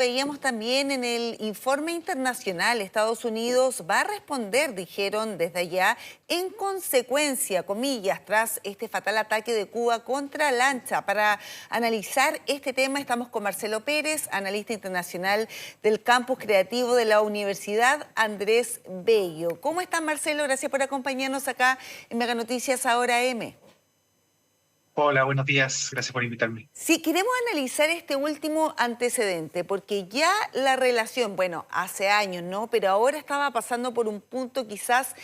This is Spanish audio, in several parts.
Veíamos también en el informe internacional, Estados Unidos va a responder, dijeron desde allá, en consecuencia, comillas, tras este fatal ataque de Cuba contra Lancha. Para analizar este tema estamos con Marcelo Pérez, analista internacional del Campus Creativo de la Universidad Andrés Bello. ¿Cómo estás, Marcelo? Gracias por acompañarnos acá en Mega Noticias Ahora M. Hola, buenos días. Gracias por invitarme. Sí, queremos analizar este último antecedente, porque ya la relación, bueno, hace años, ¿no? Pero ahora estaba pasando por un punto quizás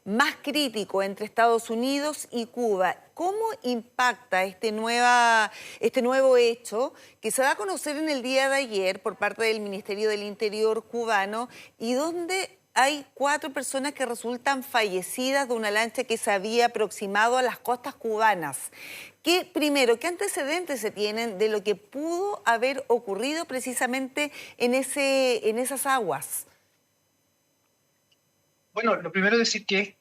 más crítico entre Estados Unidos y Cuba. ¿Cómo impacta este nuevo hecho que se da a conocer en el día de ayer por parte del Ministerio del Interior cubano y donde hay 4 personas que resultan fallecidas de una lancha que se había aproximado a las costas cubanas? ¿Qué antecedentes se tienen de lo que pudo haber ocurrido precisamente en esas aguas? Bueno, lo primero es decir que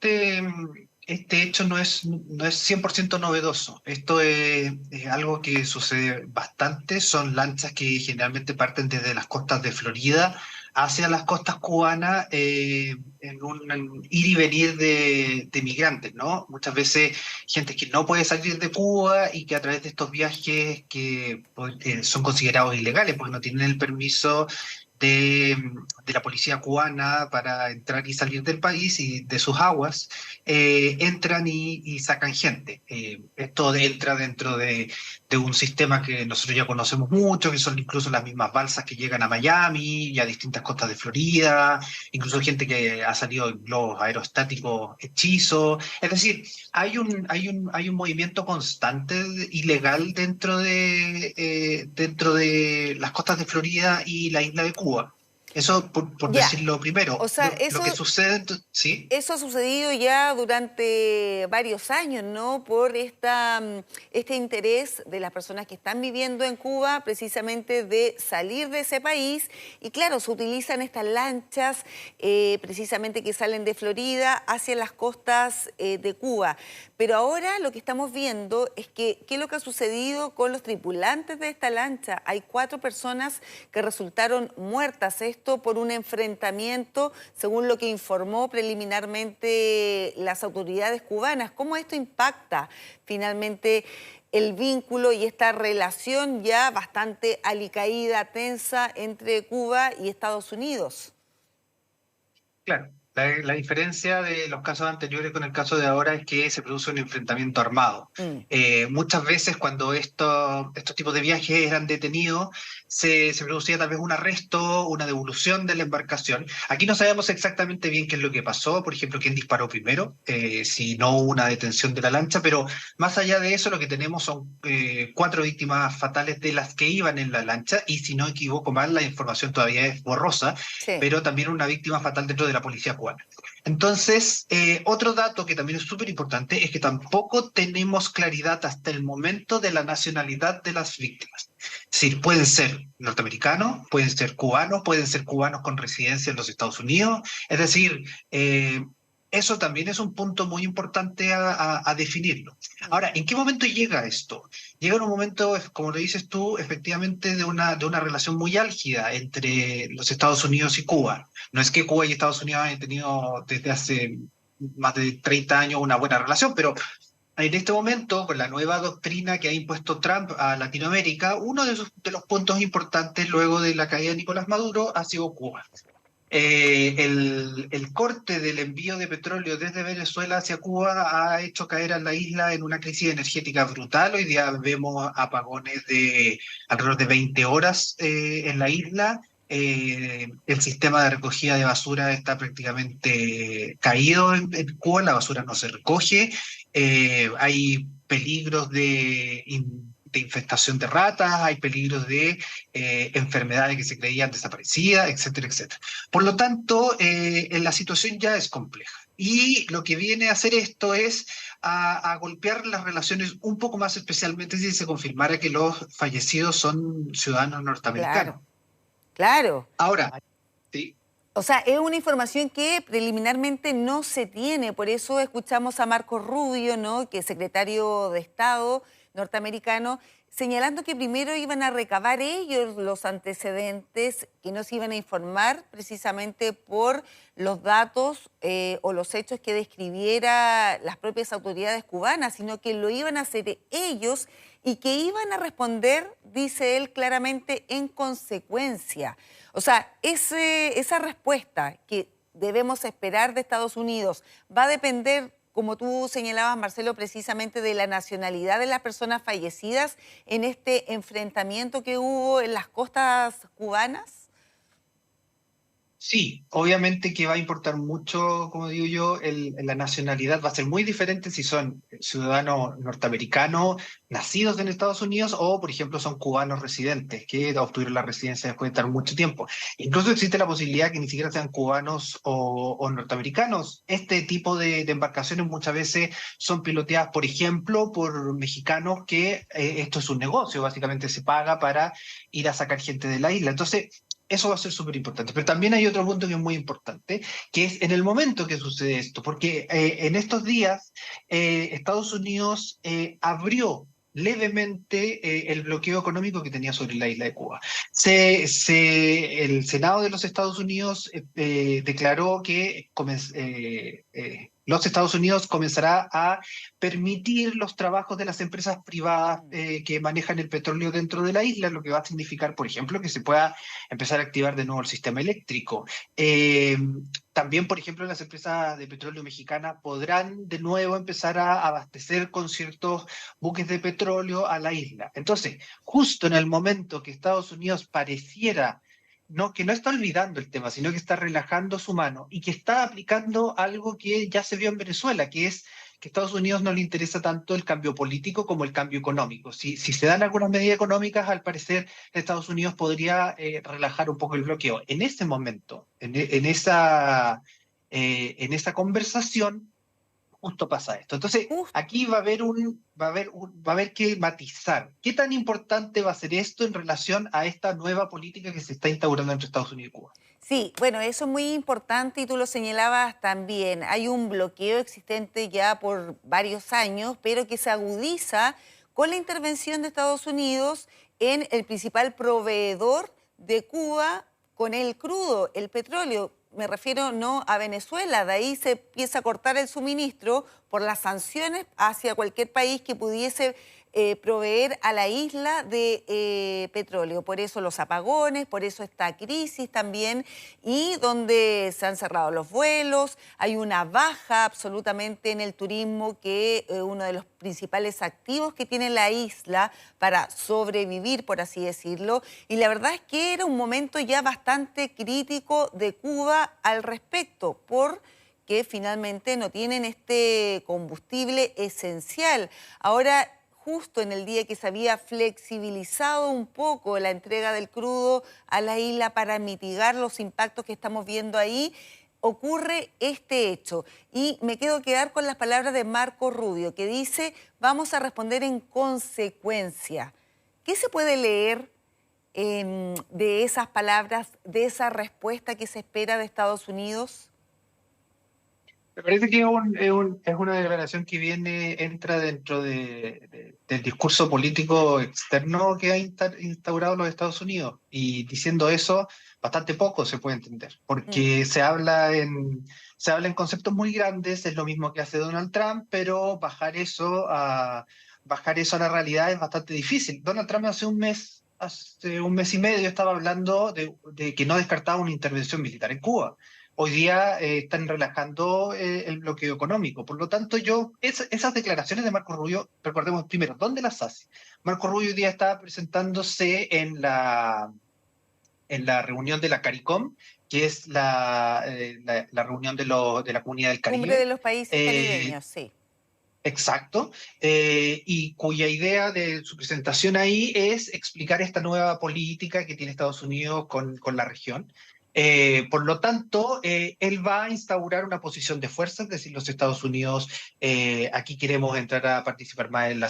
este hecho no es 100% novedoso. Esto es algo que sucede bastante. Son lanchas que generalmente parten desde las costas de Florida hacia las costas cubanas en un ir y venir de migrantes, ¿no? Muchas veces gente que no puede salir de Cuba y que a través de estos viajes que pues, son considerados ilegales porque no tienen el permiso de la policía cubana para entrar y salir del país y de sus aguas, entran y sacan gente. Esto entra dentro de un sistema que nosotros ya conocemos mucho, que son incluso las mismas balsas que llegan a Miami y a distintas costas de Florida, incluso gente que ha salido en globos aerostáticos hechizos. Es decir, hay un movimiento constante ilegal dentro de las costas de Florida y la isla de Cuba. Eso por Ya, decirlo primero. o sea, Lo que sucede, sí. eso ha sucedido ya durante varios años, ¿no? Por este interés de las personas que están viviendo en Cuba, precisamente de salir de ese país. Y claro, se utilizan estas lanchas precisamente que salen de Florida hacia las costas de Cuba. Pero ahora lo que estamos viendo es que, ¿qué es lo que ha sucedido con los tripulantes de esta lancha? Hay 4 personas que resultaron muertas. Esto por un enfrentamiento, según lo que informó preliminarmente las autoridades cubanas. ¿Cómo esto impacta finalmente el vínculo y esta relación ya bastante alicaída, tensa entre Cuba y Estados Unidos? Claro, la diferencia de los casos anteriores con el caso de ahora es que se produce un enfrentamiento armado. Mm. Muchas veces cuando estos tipos de viajes eran detenidos, se producía tal vez un arresto, una devolución de la embarcación. Aquí no sabemos exactamente bien qué es lo que pasó, por ejemplo, quién disparó primero, si no hubo una detención de la lancha, pero más allá de eso lo que tenemos son 4 víctimas fatales de las que iban en la lancha, y si no equivoco mal, la información todavía es borrosa, Sí. pero también una víctima fatal dentro de la policía cubana. Entonces, otro dato que también es súper importante es que tampoco tenemos claridad hasta el momento de la nacionalidad de las víctimas. Es decir, pueden ser norteamericanos, pueden ser cubanos con residencia en los Estados Unidos. Es decir, eso también es un punto muy importante a definirlo. Ahora, ¿en qué momento llega esto? Llega en un momento, como lo dices tú, efectivamente de una relación muy álgida entre los Estados Unidos y Cuba. No es que Cuba y Estados Unidos hayan tenido desde hace más de 30 años una buena relación, pero en este momento, con la nueva doctrina que ha impuesto Trump a Latinoamérica, uno de los puntos importantes luego de la caída de Nicolás Maduro ha sido Cuba. El corte del envío de petróleo desde Venezuela hacia Cuba ha hecho caer a la isla en una crisis energética brutal. Hoy día vemos apagones de alrededor de 20 horas en la isla. El sistema de recogida de basura está prácticamente caído en Cuba, la basura no se recoge. Hay peligros de infestación de ratas, hay peligros de enfermedades que se creían desaparecidas, etcétera, etcétera. Por lo tanto, la situación ya es compleja. Y lo que viene a hacer esto es a golpear las relaciones un poco más, especialmente si se confirmara que los fallecidos son ciudadanos norteamericanos. Claro, claro. Ahora, sí, O sea, es una información que preliminarmente no se tiene, por eso escuchamos a Marco Rubio, ¿no?, que es secretario de Estado norteamericano, señalando que primero iban a recabar ellos los antecedentes y nos iban a informar precisamente por los datos o los hechos que describiera las propias autoridades cubanas, sino que lo iban a hacer ellos y que iban a responder, dice él claramente, en consecuencia. O sea, esa respuesta que debemos esperar de Estados Unidos va a depender, como tú señalabas, Marcelo, precisamente de la nacionalidad de las personas fallecidas en este enfrentamiento que hubo en las costas cubanas. Sí, obviamente que va a importar mucho, como digo yo, la nacionalidad va a ser muy diferente si son ciudadanos norteamericanos nacidos en Estados Unidos o, por ejemplo, son cubanos residentes que obtuvieron la residencia después de estar mucho tiempo. Incluso existe la posibilidad que ni siquiera sean cubanos o norteamericanos. Este tipo de embarcaciones muchas veces son piloteadas, por ejemplo, por mexicanos que esto es un negocio, básicamente se paga para ir a sacar gente de la isla. Entonces, eso va a ser súper importante. Pero también hay otro punto que es muy importante, que es en el momento que sucede esto, porque en estos días Estados Unidos abrió levemente el bloqueo económico que tenía sobre la isla de Cuba. El Senado de los Estados Unidos declaró que los Estados Unidos comenzará a permitir los trabajos de las empresas privadas que manejan el petróleo dentro de la isla, lo que va a significar, por ejemplo, que se pueda empezar a activar de nuevo el sistema eléctrico. También, por ejemplo, las empresas de petróleo mexicanas podrán de nuevo empezar a abastecer con ciertos buques de petróleo a la isla. Entonces, justo en el momento que Estados Unidos pareciera que no está olvidando el tema, sino que está relajando su mano y que está aplicando algo que ya se vio en Venezuela, que es que a Estados Unidos no le interesa tanto el cambio político como el cambio económico. Si se dan algunas medidas económicas, al parecer Estados Unidos podría relajar un poco el bloqueo. En ese momento, en esa conversación, justo pasa esto. Entonces, Uf, aquí va a haber que matizar. ¿Qué tan importante va a ser esto en relación a esta nueva política que se está instaurando entre Estados Unidos y Cuba? sí, bueno, eso es muy importante y tú lo señalabas también. Hay un bloqueo existente ya por varios años, pero que se agudiza con la intervención de Estados Unidos en el principal proveedor de Cuba con el crudo, el petróleo. Me refiero no a Venezuela, de ahí se empieza a cortar el suministro por las sanciones hacia cualquier país que pudiese proveer a la isla de petróleo. Por eso los apagones, por eso esta crisis también, y donde se han cerrado los vuelos, hay una baja absolutamente en el turismo, que uno de los principales activos que tiene la isla para sobrevivir, por así decirlo. Y la verdad es que era un momento ya bastante crítico de Cuba al respecto, porque finalmente no tienen este combustible esencial. Ahora, justo en el día que se había flexibilizado un poco la entrega del crudo a la isla para mitigar los impactos que estamos viendo ahí, ocurre este hecho. Y me quedar con las palabras de Marco Rubio, que dice: vamos a responder en consecuencia. ¿Qué se puede leer de esas palabras, de esa respuesta que se espera de Estados Unidos? Me parece que es una declaración que entra dentro del discurso político externo que ha instaurado los Estados Unidos. Y diciendo eso, bastante poco se puede entender, Mm. porque se habla en conceptos muy grandes, es lo mismo que hace Donald Trump, pero bajar eso a la realidad es bastante difícil. Donald Trump hace un mes y medio estaba hablando de que no descartaba una intervención militar en Cuba. Hoy día están relajando el bloqueo económico. Por lo tanto, esas declaraciones de Marco Rubio, recordemos primero, ¿dónde las hace? Marco Rubio hoy día está presentándose en la reunión de la CARICOM, que es la reunión de la Comunidad del Cumbre de Caribe. los países Eh, caribeños, sí. Exacto, y cuya idea de su presentación ahí es explicar esta nueva política que tiene Estados Unidos con la región. Por lo tanto, él va a instaurar una posición de fuerza, es decir, los Estados Unidos aquí queremos entrar a participar más en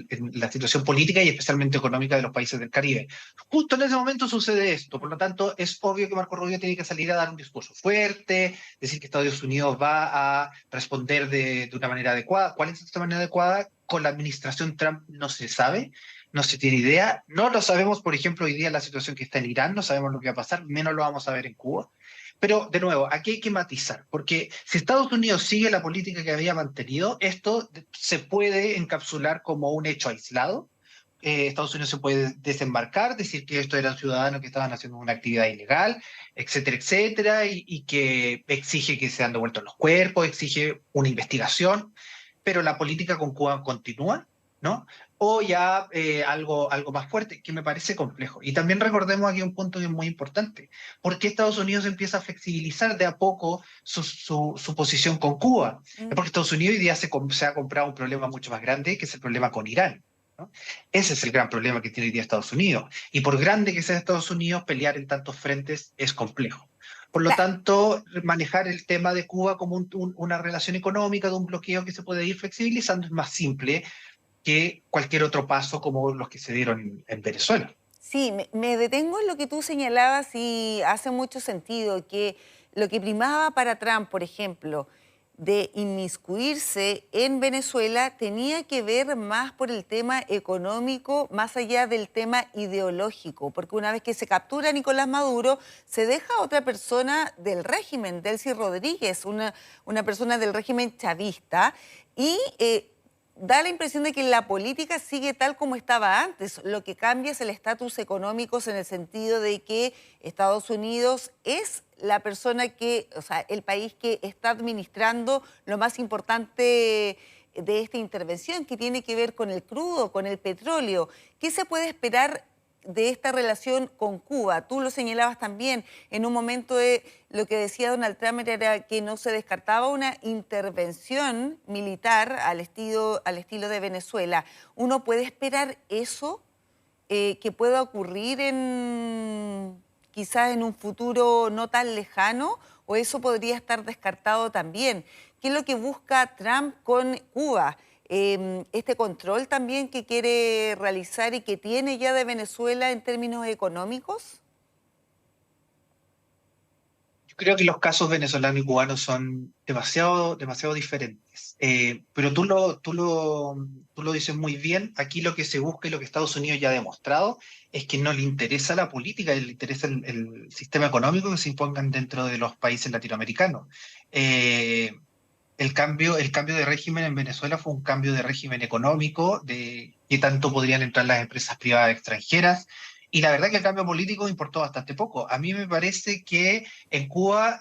en la situación política y especialmente económica de los países del Caribe. Justo en ese momento sucede esto, por lo tanto, es obvio que Marco Rubio tiene que salir a dar un discurso fuerte, decir que Estados Unidos va a responder de una manera adecuada. ¿Cuál es esta manera adecuada? Con la administración Trump no se sabe. no se tiene idea. No lo sabemos, por ejemplo, hoy día la situación que está en Irán, no sabemos lo que va a pasar, menos lo vamos a ver en Cuba. Pero, de nuevo, aquí hay que matizar, porque si Estados Unidos sigue la política que había mantenido, esto se puede encapsular como un hecho aislado. Estados Unidos se puede desembarcar, decir que estos eran ciudadanos que estaban haciendo una actividad ilegal, etcétera, etcétera, y que exige que sean devueltos los cuerpos, exige una investigación, pero la política con Cuba continúa, ¿no? O ya algo más fuerte, que me parece complejo. Y también recordemos aquí un punto que es muy importante. ¿Por qué Estados Unidos empieza a flexibilizar de a poco su posición con Cuba? Es porque Estados Unidos hoy día se ha comprado un problema mucho más grande, que es el problema con Irán, ¿no? Ese es el gran problema que tiene hoy día Estados Unidos. Y por grande que sea Estados Unidos, pelear en tantos frentes es complejo. Por lo Claro. tanto, manejar el tema de Cuba como una relación económica, de un bloqueo que se puede ir flexibilizando, es más simple que cualquier otro paso como los que se dieron en Venezuela. Sí, me detengo en lo que tú señalabas y hace mucho sentido, que lo que primaba para Trump, por ejemplo, de inmiscuirse en Venezuela tenía que ver más por el tema económico, más allá del tema ideológico, porque una vez que se captura a Nicolás Maduro, se deja a otra persona del régimen, Delcy Rodríguez, una persona del régimen chavista, y da la impresión de que la política sigue tal como estaba antes. Lo que cambia es el estatus económico en el sentido de que Estados Unidos es la persona que, o sea, el país que está administrando lo más importante de esta intervención, que tiene que ver con el crudo, con el petróleo. ¿Qué se puede esperar de esta relación con Cuba? Tú lo señalabas también, en un momento lo que decía Donald Trump era que no se descartaba una intervención militar al estilo de Venezuela. ¿Uno puede esperar eso que pueda ocurrir quizás en un futuro no tan lejano, o eso podría estar descartado también? ¿Qué es lo que busca Trump con Cuba? Este control también que quiere realizar y que tiene ya de Venezuela en términos económicos. Yo creo que los casos venezolano y cubano son demasiado diferentes. Pero tú lo dices muy bien. Aquí lo que se busca y lo que Estados Unidos ya ha demostrado es que no le interesa la política, le interesa el sistema económico que se impongan dentro de los países latinoamericanos. Eh, el cambio de régimen en Venezuela fue un cambio de régimen económico, de qué tanto podrían entrar las empresas privadas extranjeras, y la verdad que el cambio político importó bastante poco. A mí me parece que en Cuba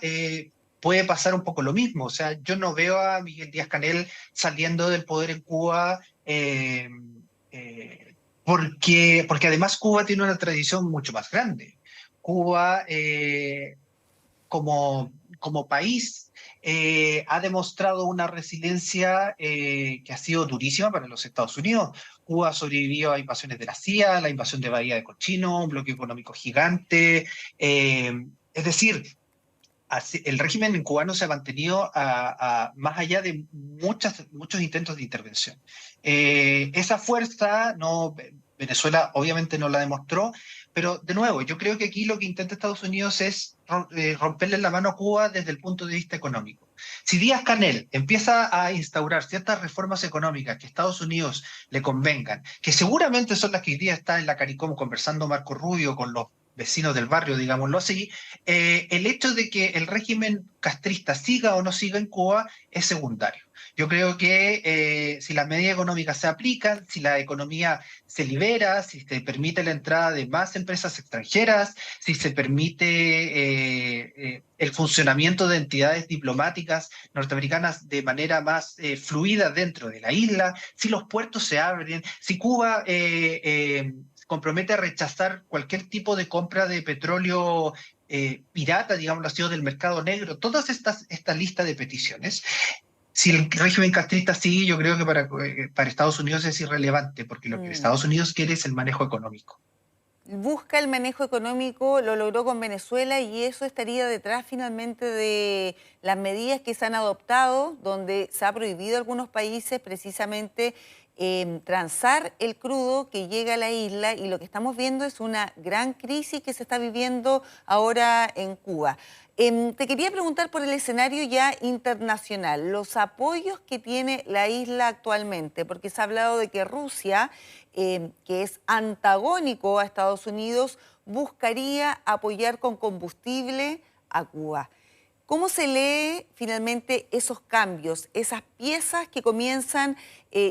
puede pasar un poco lo mismo. O sea, yo no veo a Miguel Díaz-Canel saliendo del poder en Cuba, porque además Cuba tiene una tradición mucho más grande. Cuba, como país, ha demostrado una resiliencia que ha sido durísima para los Estados Unidos. Cuba sobrevivió a invasiones de la CIA, la invasión de Bahía de Cochino, un bloqueo económico gigante. Es decir, el régimen cubano se ha mantenido más allá de muchos intentos de intervención. Esa fuerza, no, Venezuela obviamente no la demostró, pero de nuevo, yo creo que aquí lo que intenta Estados Unidos es romperle la mano a Cuba desde el punto de vista económico. Si Díaz-Canel empieza a instaurar ciertas reformas económicas que a Estados Unidos le convengan, que seguramente son las que hoy día está en la CARICOM conversando Marco Rubio con los vecinos del barrio, digámoslo así, el hecho de que el régimen castrista siga o no siga en Cuba es secundario. Yo creo que si las medidas económicas se aplican, si la economía se libera, si se permite la entrada de más empresas extranjeras, si se permite el funcionamiento de entidades diplomáticas norteamericanas de manera más fluida dentro de la isla, si los puertos se abren, si Cuba compromete a rechazar cualquier tipo de compra de petróleo pirata, digámoslo así, o del mercado negro, todas esta lista de peticiones. Si el régimen castrista sigue, yo creo que para Estados Unidos es irrelevante, porque lo que Mm. Estados Unidos quiere es el manejo económico. Busca el manejo económico, lo logró con Venezuela y eso estaría detrás finalmente de las medidas que se han adoptado, donde se ha prohibido a algunos países precisamente transar el crudo que llega a la isla, y lo que estamos viendo es una gran crisis que se está viviendo ahora en Cuba. Te quería preguntar por el escenario ya internacional, los apoyos que tiene la isla actualmente, porque se ha hablado de que Rusia, que es antagónico a Estados Unidos, buscaría apoyar con combustible a Cuba. ¿Cómo se lee finalmente esos cambios, esas piezas que comienzan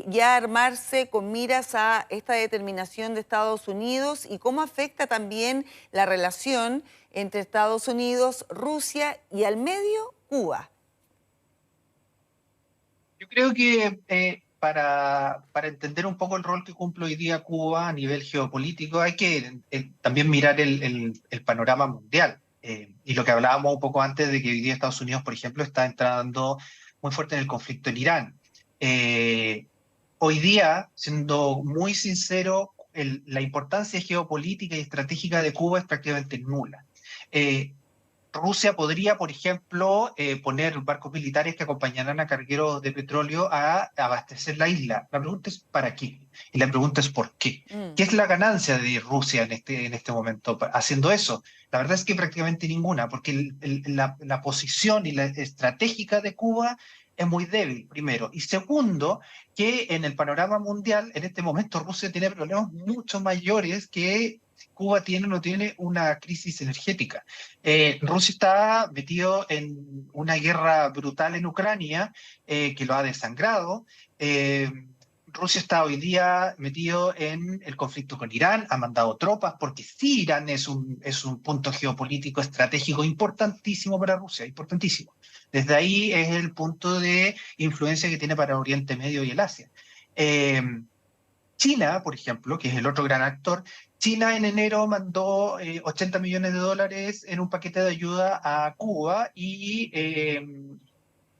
ya a armarse con miras a esta determinación de Estados Unidos, y cómo afecta también la relación entre Estados Unidos, Rusia y al medio Cuba? Yo creo que para entender un poco el rol que cumple hoy día Cuba a nivel geopolítico, hay que también mirar el panorama mundial. Y lo que hablábamos un poco antes de que hoy día Estados Unidos, por ejemplo, está entrando muy fuerte en el conflicto en Irán. Eh, Hoy día, siendo muy sincero, la importancia geopolítica y estratégica de Cuba es prácticamente nula. Eh, Rusia podría, por ejemplo, poner barcos militares que acompañarán a cargueros de petróleo a abastecer la isla. La pregunta es ¿para qué? Y la pregunta es ¿por qué? Mm. ¿Qué es la ganancia de Rusia en este momento haciendo eso? La verdad es que prácticamente ninguna, porque la posición y la estratégica de Cuba es muy débil, primero. Y segundo, que en el panorama mundial, en este momento Rusia tiene problemas mucho mayores que Cuba tiene o no tiene una crisis energética. Rusia está metido en una guerra brutal en Ucrania que lo ha desangrado. Eh, Rusia está hoy día metido en el conflicto con Irán, ha mandado tropas, porque sí, Irán es un punto geopolítico estratégico importantísimo para Rusia, importantísimo. Desde ahí es el punto de influencia que tiene para Oriente Medio y el Asia. Eh, China, por ejemplo, que es el otro gran actor, China en enero mandó 80 millones de dólares en un paquete de ayuda a Cuba y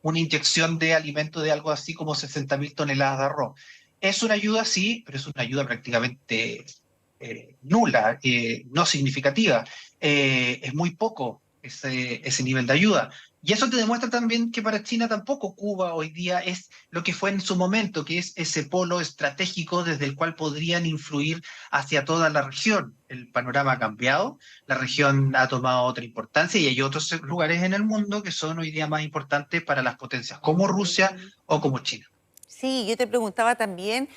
una inyección de alimento de algo así como 60.000 toneladas de arroz. Es una ayuda, sí, pero es una ayuda prácticamente nula, no significativa. Es muy poco ese nivel de ayuda. Y eso te demuestra también que para China tampoco Cuba hoy día es lo que fue en su momento, que es ese polo estratégico desde el cual podrían influir hacia toda la región. El panorama ha cambiado, la región ha tomado otra importancia y hay otros lugares en el mundo que son hoy día más importantes para las potencias como Rusia o como China. Sí, yo te preguntaba también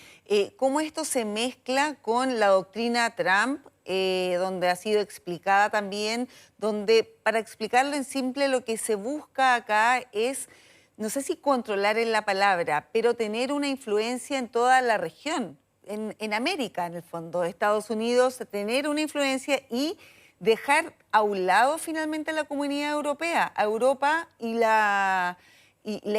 cómo esto se mezcla con la doctrina Trump, donde ha sido explicada también, donde, para explicarlo en simple, lo que se busca acá es, no sé si controlar es la palabra, pero tener una influencia en toda la región, en América, en el fondo, Estados Unidos, tener una influencia y dejar a un lado finalmente la comunidad europea, a Europa y la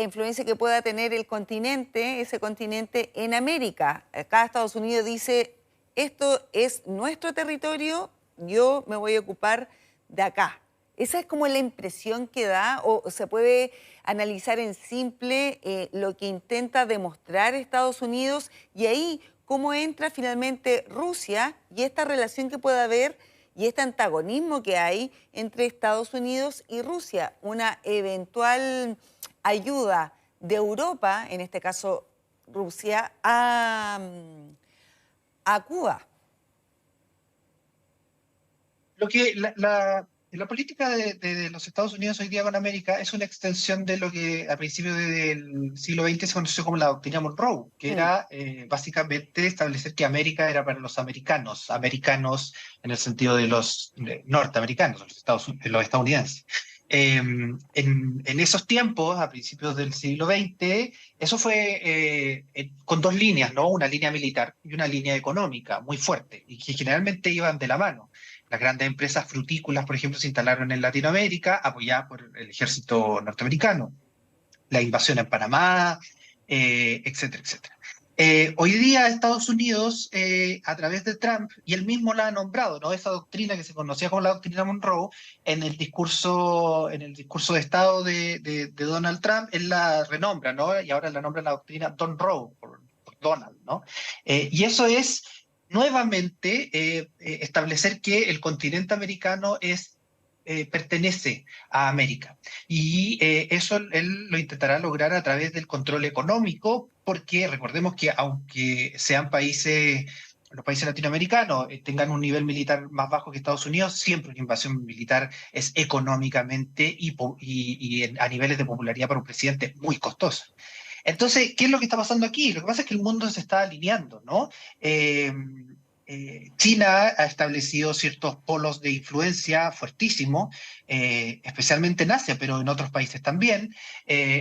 influencia que pueda tener el continente, ese continente en América. Acá Estados Unidos dice, esto es nuestro territorio, yo me voy a ocupar de acá. Esa es como la impresión que da, o se puede analizar en simple lo que intenta demostrar Estados Unidos, y ahí cómo entra finalmente Rusia y esta relación que puede haber y este antagonismo que hay entre Estados Unidos y Rusia, una eventual ayuda de Europa, en este caso Rusia, a Cuba. Lo que la política de los Estados Unidos hoy día con América es una extensión de lo que a principios del siglo XX se conoció como la doctrina Monroe, que Mm. era básicamente establecer que América era para los americanos, americanos en el sentido de los norteamericanos, los estadounidenses. En esos tiempos, a principios del siglo XX, eso fue con dos líneas, ¿no? Una línea militar y una línea económica muy fuerte, y que generalmente iban de la mano. Las grandes empresas frutícolas, por ejemplo, se instalaron en Latinoamérica, apoyadas por el ejército norteamericano. La invasión en Panamá, etcétera, etcétera. Hoy día Estados Unidos, a través de Trump, y él mismo la ha nombrado, ¿no? Esa doctrina que se conocía como la doctrina Monroe, en el discurso de Estado de Donald Trump, él la renombra, ¿no? Y ahora la nombra la doctrina Don Roe, por Donald, ¿no? Y eso es nuevamente establecer que el continente americano pertenece a América. Y eso él lo intentará lograr a través del control económico porque recordemos que aunque sean países, los países latinoamericanos tengan un nivel militar más bajo que Estados Unidos, siempre una invasión militar es económicamente a niveles de popularidad para un presidente muy costosa. Entonces, ¿qué es lo que está pasando aquí? Lo que pasa es que el mundo se está alineando, ¿no? Eh, China ha establecido ciertos polos de influencia fuertísimos, especialmente en Asia, pero en otros países también.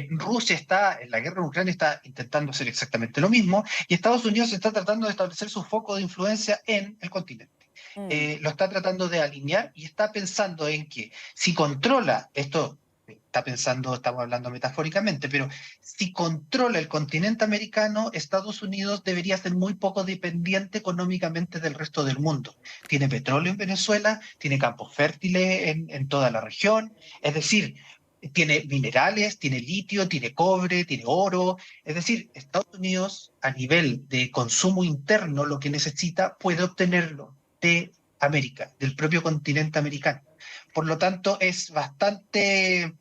Rusia está, en la guerra en Ucrania, está intentando hacer exactamente lo mismo, y Estados Unidos está tratando de establecer su foco de influencia en el continente. Mm. Lo está tratando de alinear y está pensando en que si controla esto, está pensando, estamos hablando metafóricamente, pero si controla el continente americano, Estados Unidos debería ser muy poco dependiente económicamente del resto del mundo. Tiene petróleo en Venezuela, tiene campos fértiles en toda la región, es decir, tiene minerales, tiene litio, tiene cobre, tiene oro. Es decir, Estados Unidos a nivel de consumo interno lo que necesita puede obtenerlo de América, del propio continente americano. Por lo tanto, es bastante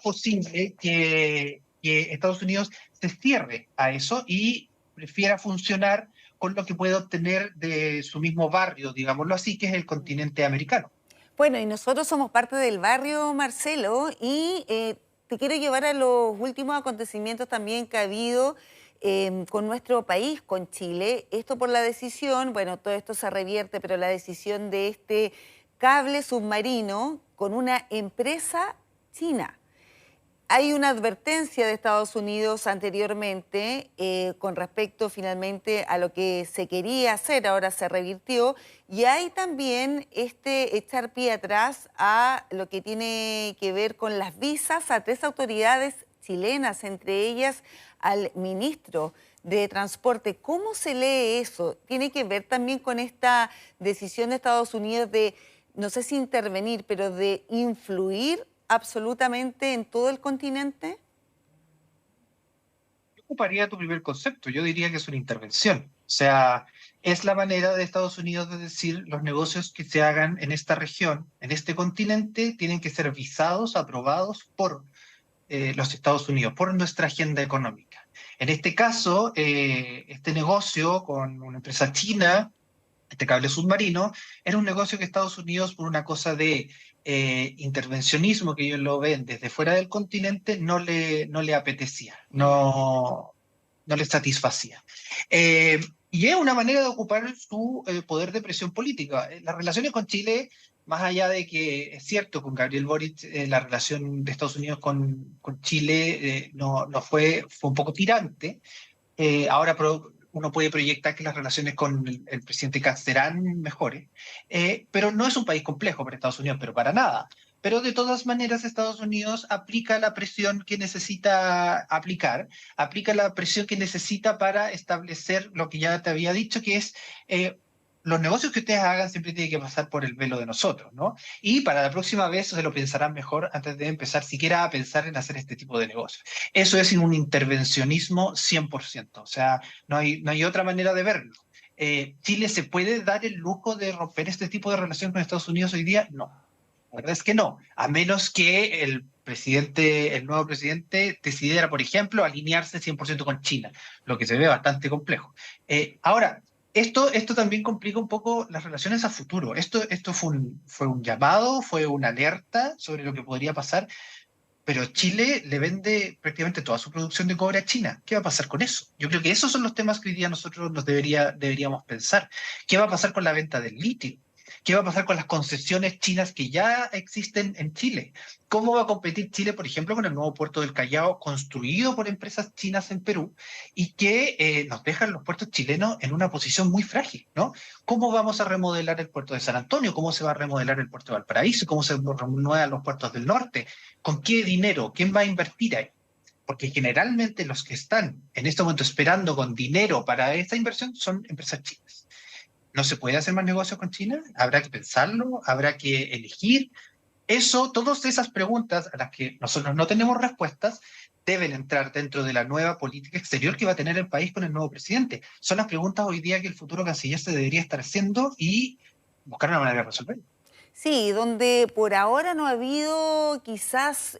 posible que Estados Unidos se cierre a eso y prefiera funcionar con lo que puede obtener de su mismo barrio, digámoslo así, que es el continente americano. Bueno, y nosotros somos parte del barrio, Marcelo, y te quiero llevar a los últimos acontecimientos también que ha habido con nuestro país, con Chile. Esto por la decisión, bueno, todo esto se revierte, pero la decisión de este cable submarino con una empresa china. Hay una advertencia de Estados Unidos anteriormente con respecto finalmente a lo que se quería hacer, ahora se revirtió, y hay también este echar pie atrás a lo que tiene que ver con las visas a 3 autoridades chilenas, entre ellas al ministro de Transporte. ¿Cómo se lee eso? ¿Tiene que ver también con esta decisión de Estados Unidos de, no sé si intervenir, pero de influir absolutamente en todo el continente? Yo ocuparía tu primer concepto, yo diría que es una intervención. O sea, es la manera de Estados Unidos de decir los negocios que se hagan en esta región, en este continente, tienen que ser visados, aprobados por los Estados Unidos, por nuestra agenda económica. En este caso, este negocio con una empresa china, este cable submarino, era un negocio que Estados Unidos, por una cosa de intervencionismo que ellos lo ven desde fuera del continente, no le apetecía, no le satisfacía. Y es una manera de ocupar su poder de presión política. Las relaciones con Chile, más allá de que es cierto, con Gabriel Boric, la relación de Estados Unidos con Chile fue un poco tirante. Ahora uno puede proyectar que las relaciones con el presidente Katz serán mejores, pero no es un país complejo para Estados Unidos, pero para nada. Pero de todas maneras, Estados Unidos aplica la presión que necesita aplicar, aplica la presión que necesita para establecer lo que ya te había dicho, que es los negocios que ustedes hagan siempre tienen que pasar por el velo de nosotros, ¿no? Y para la próxima vez se lo pensarán mejor antes de empezar siquiera a pensar en hacer este tipo de negocios. Eso es un intervencionismo 100%, o sea, no hay otra manera de verlo. ¿Chile se puede dar el lujo de romper este tipo de relación con Estados Unidos hoy día? No, la verdad es que no, a menos que el nuevo presidente decidiera, por ejemplo, alinearse 100% con China, lo que se ve bastante complejo. Ahora, esto también complica un poco las relaciones a futuro. Esto fue un llamado, fue una alerta sobre lo que podría pasar, pero Chile le vende prácticamente toda su producción de cobre a China. ¿Qué va a pasar con eso? Yo creo que esos son los temas que hoy día nosotros deberíamos pensar. ¿Qué va a pasar con la venta del litio? ¿Qué va a pasar con las concesiones chinas que ya existen en Chile? ¿Cómo va a competir Chile, por ejemplo, con el nuevo puerto del Callao construido por empresas chinas en Perú y que nos dejan los puertos chilenos en una posición muy frágil, ¿no? ¿Cómo vamos a remodelar el puerto de San Antonio? ¿Cómo se va a remodelar el puerto de Valparaíso? ¿Cómo se renuevan los puertos del norte? ¿Con qué dinero? ¿Quién va a invertir ahí? Porque generalmente los que están en este momento esperando con dinero para esta inversión son empresas chinas. ¿No se puede hacer más negocio con China? ¿Habrá que pensarlo? ¿Habrá que elegir? Eso, todas esas preguntas a las que nosotros no tenemos respuestas, deben entrar dentro de la nueva política exterior que va a tener el país con el nuevo presidente. Son las preguntas hoy día que el futuro canciller se debería estar haciendo y buscar una manera de resolver. Sí, donde por ahora no ha habido quizás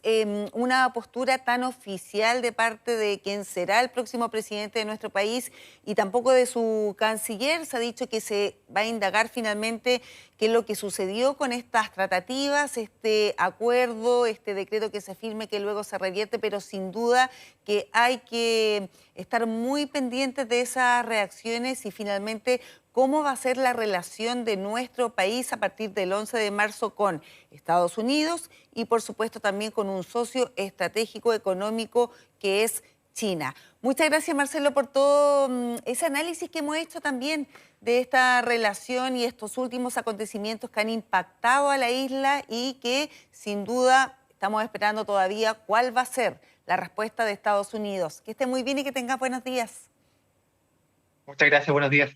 una postura tan oficial de parte de quien será el próximo presidente de nuestro país y tampoco de su canciller. Se ha dicho que se va a indagar finalmente qué es lo que sucedió con estas tratativas, este acuerdo, este decreto que se firme que luego se revierte, pero sin duda que hay que estar muy pendientes de esas reacciones y finalmente cómo va a ser la relación de nuestro país a partir del 11 de marzo con Estados Unidos y por supuesto también con un socio estratégico económico que es China. Muchas gracias, Marcelo, por todo ese análisis que hemos hecho también de esta relación y estos últimos acontecimientos que han impactado a la isla y que sin duda estamos esperando todavía cuál va a ser la respuesta de Estados Unidos. Que esté muy bien y que tengas buenos días. Muchas gracias, buenos días.